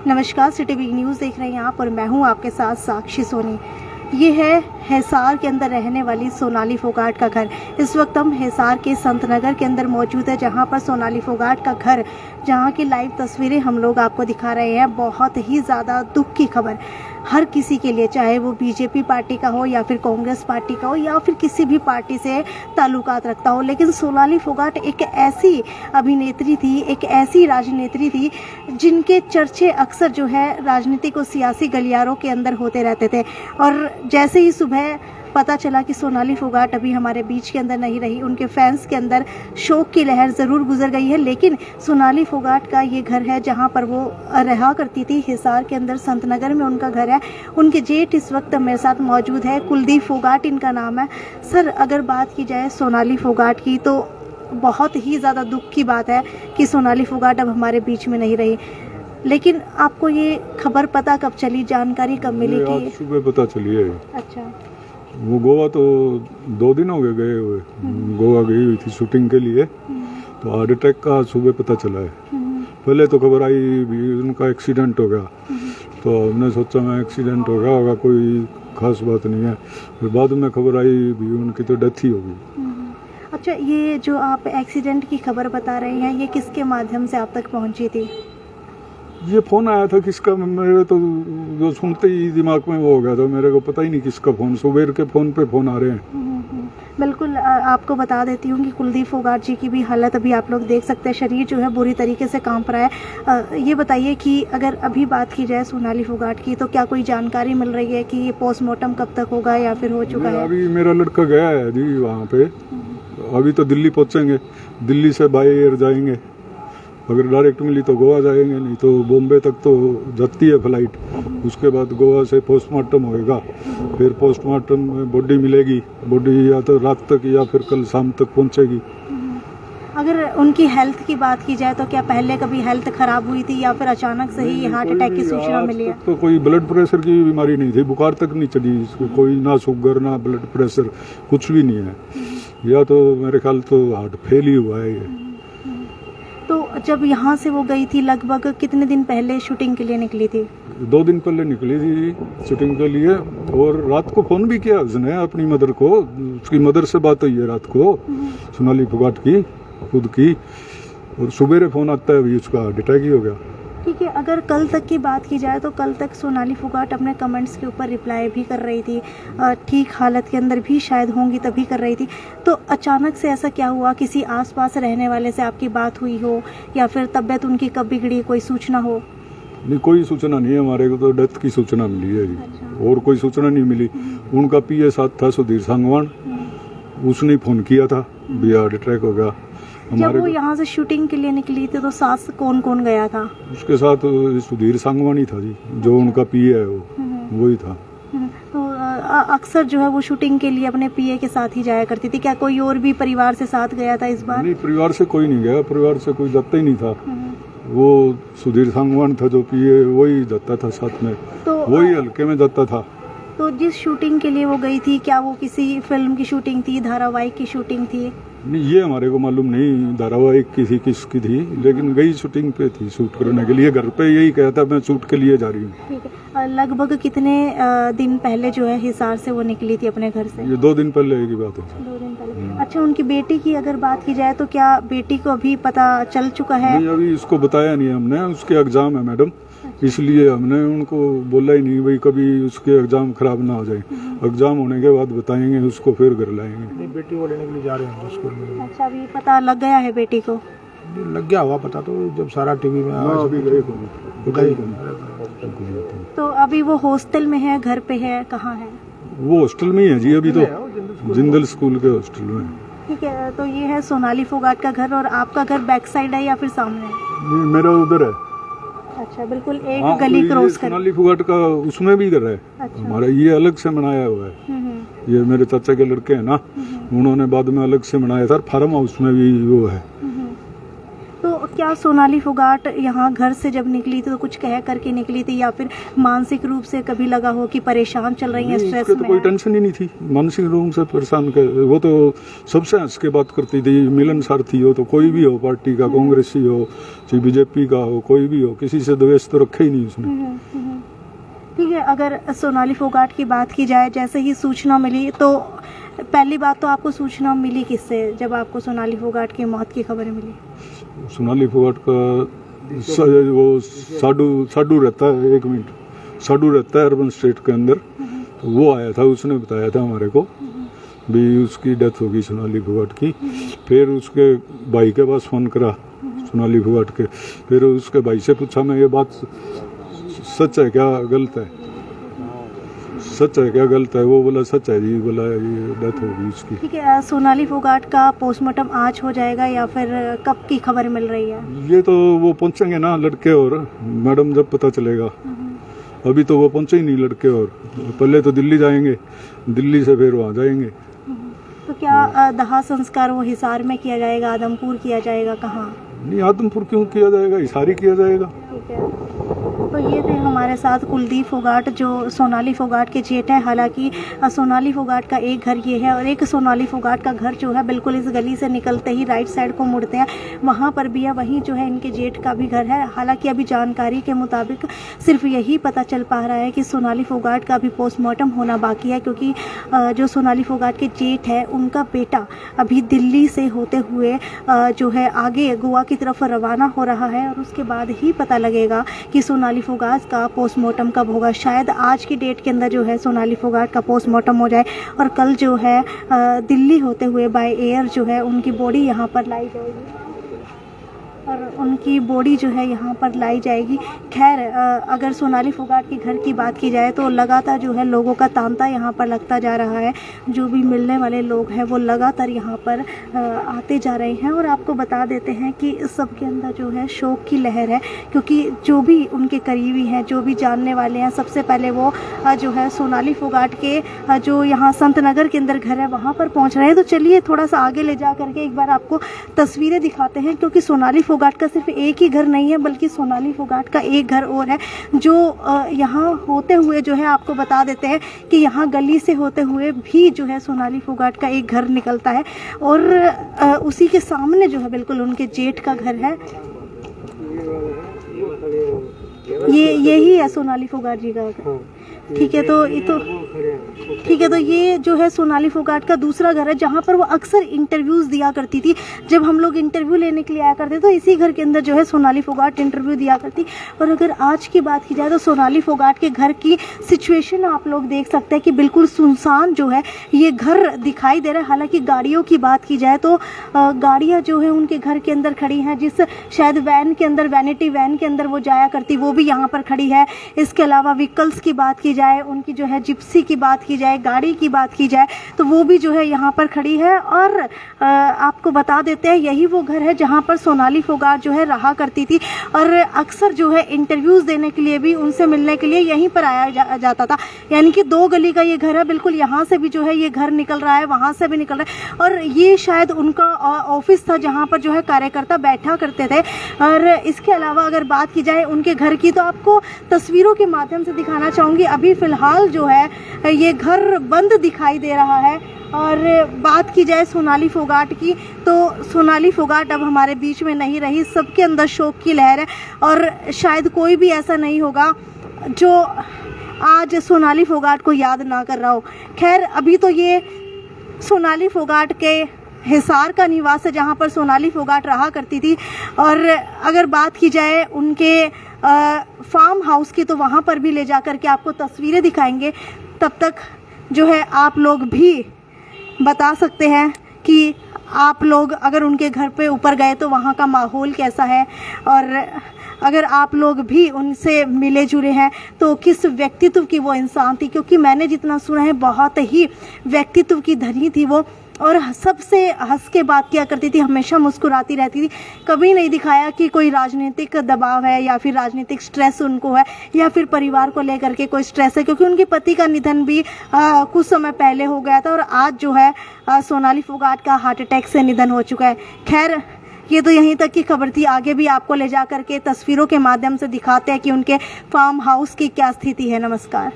नमस्कार, city big news देख रहे हैं आप और मैं हूं आपके साथ साक्षी सोनी। ये है हिसार के अंदर रहने वाली सोनाली फोगाट का घर। इस वक्त हम हिसार के संत नगर के अंदर मौजूद है, जहां पर सोनाली फोगाट का घर, जहां की लाइव तस्वीरें हम लोग आपको दिखा रहे हैं। बहुत ही ज़्यादा दुख की खबर हर किसी के लिए, चाहे वो बीजेपी पार्टी का हो या फिर कांग्रेस पार्टी का हो या फिर किसी भी पार्टी से ताल्लुकात रखता हो। लेकिन सोनाली फोगाट एक ऐसी अभिनेत्री थी, एक ऐसी राजनेत्री थी जिनके चर्चे अक्सर जो है राजनीतिक और सियासी गलियारों के अंदर होते रहते थे। और जैसे ही सुबह पता चला कि सोनाली फोगाट अभी हमारे बीच के अंदर नहीं रही, उनके फैंस के अंदर शोक की लहर ज़रूर गुजर गई है। लेकिन सोनाली फोगाट का ये घर है जहां पर वो रहा करती थी, हिसार के अंदर संत नगर में उनका घर है। उनके जेठ इस वक्त मेरे साथ मौजूद है, कुलदीप फोगाट इनका नाम है। सर, अगर बात की जाए सोनाली फोगाट की तो बहुत ही ज़्यादा दुख की बात है कि सोनाली फोगाट अब हमारे बीच में नहीं रही। लेकिन आपको ये खबर पता कब चली, जानकारी कब मिली? आज सुबह पता चली है। अच्छा। वो गोवा तो 2 दिन हो गए हुए, गोवा गई हुई थी शूटिंग के लिए, तो हार्ट अटैक का सुबह पता चला है। पहले तो खबर आई भी उनका एक्सीडेंट हो गया, तो हमने सोचा मैं एक्सीडेंट हो गया होगा, कोई खास बात नहीं है। फिर बाद में खबर आई भी उनकी तो डेथ ही हो गई। अच्छा, ये जो आप एक्सीडेंट की खबर बता रहे हैं, ये किसके माध्यम से आप तक पहुंची थी? ये फोन आया था किसका, मेरे तो जो सुनते ही दिमाग में वो हो गया था, मेरे को पता ही नहीं किसका फोन। सुबह के फोन पे फोन आ रहे हैं। बिल्कुल, आपको बता देती हूँ कि कुलदीप फोगाट जी की भी हालत अभी आप लोग देख सकते हैं, शरीर जो है बुरी तरीके से कांप रहा है। ये बताइए कि अगर अभी बात की जाए सोनाली फोगाट की, तो क्या कोई जानकारी मिल रही है कि ये पोस्टमार्टम कब तक होगा या फिर हो चुका है? अभी मेरा लड़का गया है जी वहाँ पे, अभी तो दिल्ली पहुँचेंगे, दिल्ली से बाय एयर जाएंगे। अगर डायरेक्ट मिली तो गोवा जाएंगे, नहीं तो बॉम्बे तक तो जाती है फ्लाइट। उसके बाद गोवा से पोस्टमार्टम होएगा, फिर पोस्टमार्टम में बॉडी मिलेगी। बॉडी या तो रात तक या फिर कल शाम तक पहुंचेगी। अगर उनकी हेल्थ की बात की जाए तो क्या पहले कभी हेल्थ खराब हुई थी या फिर अचानक से ही हार्ट अटैक की सूचना मिली है? तो कोई ब्लड प्रेशर की बीमारी नहीं थी, बुखार तक नहीं चढ़ी इसको, कोई ना शुगर ना ब्लड प्रेशर, कुछ भी नहीं है। या तो मेरे ख्याल तो हार्ट फेल ही हुआ है ये। तो जब यहाँ से वो गई थी, लगभग कितने दिन पहले शूटिंग के लिए निकली थी? 2 दिन पहले निकली थी शूटिंग के लिए, और रात को फोन भी किया उसने अपनी मदर को। उसकी मदर से बात हुई है रात को, सोनाली फोगाट की खुद की, और सुबह फोन आता है भी उसका हार्ट अटैक ही हो गया। ठीक है, अगर कल तक की बात की जाए तो कल तक सोनाली फोगाट अपने कमेंट्स के ऊपर रिप्लाई भी कर रही थी, ठीक हालत के अंदर भी शायद होंगी तभी कर रही थी। तो अचानक से ऐसा क्या हुआ? किसी आसपास रहने वाले से आपकी बात हुई हो या फिर तबीयत उनकी कब बिगड़ी, कोई सूचना हो? नहीं, कोई सूचना नहीं है हमारे को, तो डेथ की सूचना मिली है जी। अच्छा। और कोई सूचना नहीं मिली। उनका पीए साथ था सुधीर सांगवान, उसने फोन किया था भी हार्ट अटैक हो गया। जब वो यहाँ से शूटिंग के लिए निकली थी तो साथ कौन कौन गया था? उसके साथ सुधीर सांगवान ही था जी, जो उनका पीए है वो वही था। तो अक्सर जो है वो शूटिंग के लिए अपने पीए के साथ ही जाया करती थी। क्या कोई और भी परिवार से साथ गया था इस बार? नहीं, परिवार से कोई नहीं गया, परिवार से कोई जाता ही नहीं था। वो सुधीर सांगवान था जो पीए, वही जाता था साथ में, तो वही हल्के में जाता था। तो जिस शूटिंग के लिए वो गई थी, क्या वो किसी फिल्म की शूटिंग थी, धारावाहिक की शूटिंग थी? नहीं, ये हमारे को मालूम नहीं धारावाहिक की थी किसकी थी, लेकिन गई शूटिंग पे थी शूट करने के लिए। घर पे यही कहता मैं शूट के लिए जा रही हूँ। ठीक है, लगभग कितने दिन पहले जो है हिसार से वो निकली थी अपने घर से? ये 2 दिन पहले की बात है। 2 दिन पहले। अच्छा, उनकी बेटी की अगर बात की जाए तो क्या बेटी को अभी पता चल चुका है? नहीं, अभी इसको बताया नहीं हमने, उसके एग्जाम है मैडम, इसलिए हमने उनको बोला ही नहीं भाई कभी उसके एग्जाम खराब ना हो जाए। एग्जाम होने के बाद बताएंगे उसको, फिर घर लाएंगे। बेटी को लेने के लिए जा रहे हैं स्कूल में। अच्छा, अभी पता लग गया है बेटी को? लग गया होगा पता, तो जब सारा टीवी में आया अभी गए। तो अभी वो हॉस्टल में है, घर पे है, कहाँ है? वो हॉस्टल में ही है जी अभी तो, जिंदल स्कूल के हॉस्टल में। ठीक है, तो ये है सोनाली फोगाट का घर, और आपका घर बैक साइड है या फिर सामने? नहीं, मेरा उधर है। अच्छा, बिल्कुल एक गली क्रॉस कर। सोनाली फोगाट का उसमें भी घर है। अच्छा। हमारा ये अलग से बनाया हुआ है। ये मेरे चाचा के लड़के हैं ना, उन्होंने बाद में अलग से बनाया था। फार्म हाउस में भी वो है। तो क्या सोनाली फोगाट यहाँ घर से जब निकली थी तो कुछ कह करके निकली थी, या फिर मानसिक रूप से कभी लगा हो कि परेशान चल रही हैं, नहीं, स्ट्रेस उसके तो में कोई है? टेंशन ही नहीं थी, मानसिक रूप से परेशान कर, वो तो सबसे हंस के बात करती थी, मिलनसार थी। हो तो कोई भी हो, पार्टी का कांग्रेसी हो चाहे बीजेपी का हो, कोई भी हो, किसी से द्वेष तो रखे ही नहीं उसने। ठीक है, अगर सोनाली फोगाट की बात की जाए, जैसे ही सूचना मिली तो पहली बात तो आपको सूचना मिली किससे जब आपको सोनाली फोगाट की मौत की खबर मिली? सोनाली फोगाट का वो साडू रहता है, 1 मिनट, साडू रहता है अर्बन स्टेट के अंदर, तो वो आया था, उसने बताया था हमारे को भी उसकी डेथ होगी सोनाली फोगाट की। फिर उसके भाई के पास फोन करा सोनाली फोगाट के, फिर उसके भाई से पूछा मैं ये बात सच है क्या गलत है, सच है क्या गलत है? वो बोला सच है जी, बोला ये डेथ होगी उसकी। ठीक है, सोनाली फोगाट का पोस्टमार्टम आज हो जाएगा या फिर कब की खबर मिल रही है? ये तो वो पहुंचेंगे ना लड़के और मैडम, जब पता चलेगा। अभी तो वो पहुंचे ही नहीं लड़के, और पहले तो दिल्ली जाएंगे, दिल्ली से फिर वहाँ जाएंगे। तो क्या दाह संस्कार वो हिसार में किया जाएगा, आदमपुर किया जाएगा, कहाँ? नहीं, आदमपुर क्यों किया जाएगा, हिसार ही किया जाएगा। ठीक है, तो ये थे हमारे साथ कुलदीप फोगाट जो सोनाली फोगाट के जेठ है। हालांकि सोनाली फोगाट का एक घर ये है और एक सोनाली फोगाट का घर जो है बिल्कुल इस गली से निकलते ही राइट साइड को मुड़ते हैं, वहाँ पर भी है, वहीं जो है इनके जेठ का भी घर है। हालांकि अभी जानकारी के मुताबिक सिर्फ यही पता चल पा रहा है कि सोनाली फोगाट का भी पोस्टमार्टम होना बाकी है, क्योंकि जो सोनाली फोगाट के जेठ है उनका बेटा अभी दिल्ली से होते हुए जो है आगे गोवा की तरफ रवाना हो रहा है, और उसके बाद ही पता लगेगा कि सोनाली फोगाट का पोस्टमार्टम कब होगा। शायद आज की डेट के अंदर जो है सोनाली फोगाट का पोस्टमार्टम हो जाए और कल जो है दिल्ली होते हुए बाय एयर जो है उनकी बॉडी यहाँ पर लाई जाएगी, और उनकी बॉडी जो है यहाँ पर लाई जाएगी। खैर, अगर सोनाली फोगाट के घर की बात की जाए तो लगातार जो है लोगों का तांता यहाँ पर लगता जा रहा है। जो भी मिलने वाले लोग हैं वो लगातार यहाँ पर आते जा रहे हैं, और आपको बता देते हैं कि इस सब के अंदर जो है शोक की लहर है, क्योंकि जो भी उनके करीबी हैं, जो भी जानने वाले हैं, सबसे पहले वो जो है सोनाली फोगाट के जो यहाँ संत नगर के अंदर घर है वहाँ पर पहुँच रहे हैं। तो चलिए थोड़ा सा आगे ले जा करके एक बार आपको तस्वीरें दिखाते हैं, क्योंकि सोनाली फोगाट का सिर्फ एक ही घर नहीं है, बल्कि सोनाली फोगाट का एक घर और है जो यहाँ होते हुए जो है आपको बता देते हैं कि यहाँ गली से होते हुए भी जो है सोनाली फोगाट का एक घर निकलता है, और उसी के सामने जो है बिल्कुल उनके जेठ का घर है। यही है सोनाली फोगाट जी का घर। ठीक है, तो ये जो है सोनाली फोगाट का दूसरा घर है, जहाँ पर वो अक्सर इंटरव्यूज़ दिया करती थी। जब हम लोग इंटरव्यू लेने के लिए आया करते तो इसी घर के अंदर जो है सोनाली फोगाट इंटरव्यू दिया करती। और अगर आज की बात की जाए तो सोनाली फोगाट के घर की सिचुएशन आप लोग देख सकते हैं कि बिल्कुल सुनसान जो है ये घर दिखाई दे रहा है। हालांकि गाड़ियों की बात की जाए तो गाड़ियाँ जो है उनके घर के अंदर खड़ी हैं, जिस शायद वैन के अंदर, वैनिटी वैन के अंदर वो जाया करती, वो भी यहाँ पर खड़ी है। इसके अलावा व्हीकल्स की बात की जाए, उनकी जो है जिप्सी की बात की जाए, गाड़ी की बात की जाए, तो वो भी जो है यहाँ पर खड़ी है। और आपको बता देते हैं यही वो घर है जहाँ पर सोनाली फोगाट जो है रहा करती थी, और अक्सर जो है इंटरव्यूज़ देने के लिए भी, उनसे मिलने के लिए यहीं पर आया जाता था। यानी कि 2 गली का ये घर है, बिल्कुल यहाँ से भी जो है ये घर निकल रहा है, वहाँ से भी निकल रहा है, और ये शायद उनका ऑफिस था जहाँ पर जो है कार्यकर्ता बैठा करते थे। और इसके अलावा अगर बात की जाए उनके घर की, तो आपको तस्वीरों के माध्यम से दिखाना चाहूँगी। अभी फ़िलहाल जो है ये घर बंद दिखाई दे रहा है। और बात की जाए सोनाली फोगाट की, तो सोनाली फोगाट अब हमारे बीच में नहीं रही। सबके अंदर शोक की लहर है, और शायद कोई भी ऐसा नहीं होगा जो आज सोनाली फोगाट को याद ना कर रहा हो। खैर, अभी तो ये सोनाली फोगाट के हिसार का निवास है जहाँ पर सोनाली फोगाट रहा करती थी। और अगर बात की जाए उनके फार्म हाउस की, तो वहाँ पर भी ले जा कर के आपको तस्वीरें दिखाएंगे। तब तक जो है आप लोग भी बता सकते हैं कि आप लोग अगर उनके घर पे ऊपर गए तो वहाँ का माहौल कैसा है, और अगर आप लोग भी उनसे मिले जुले हैं तो किस व्यक्तित्व की वो इंसान थी। क्योंकि मैंने जितना सुना है बहुत ही व्यक्तित्व की धनी थी वो, और सबसे हंस के बात किया करती थी, हमेशा मुस्कुराती रहती थी। कभी नहीं दिखाया कि कोई राजनीतिक दबाव है या फिर राजनीतिक स्ट्रेस उनको है, या फिर परिवार को लेकर के कोई स्ट्रेस है, क्योंकि उनके पति का निधन भी कुछ समय पहले हो गया था, और आज जो है सोनाली फोगाट का हार्ट अटैक से निधन हो चुका है। खैर, ये तो यहीं तक की खबर थी, आगे भी आपको ले जा करके तस्वीरों के माध्यम से दिखाते हैं कि उनके फार्म हाउस की क्या स्थिति है। नमस्कार।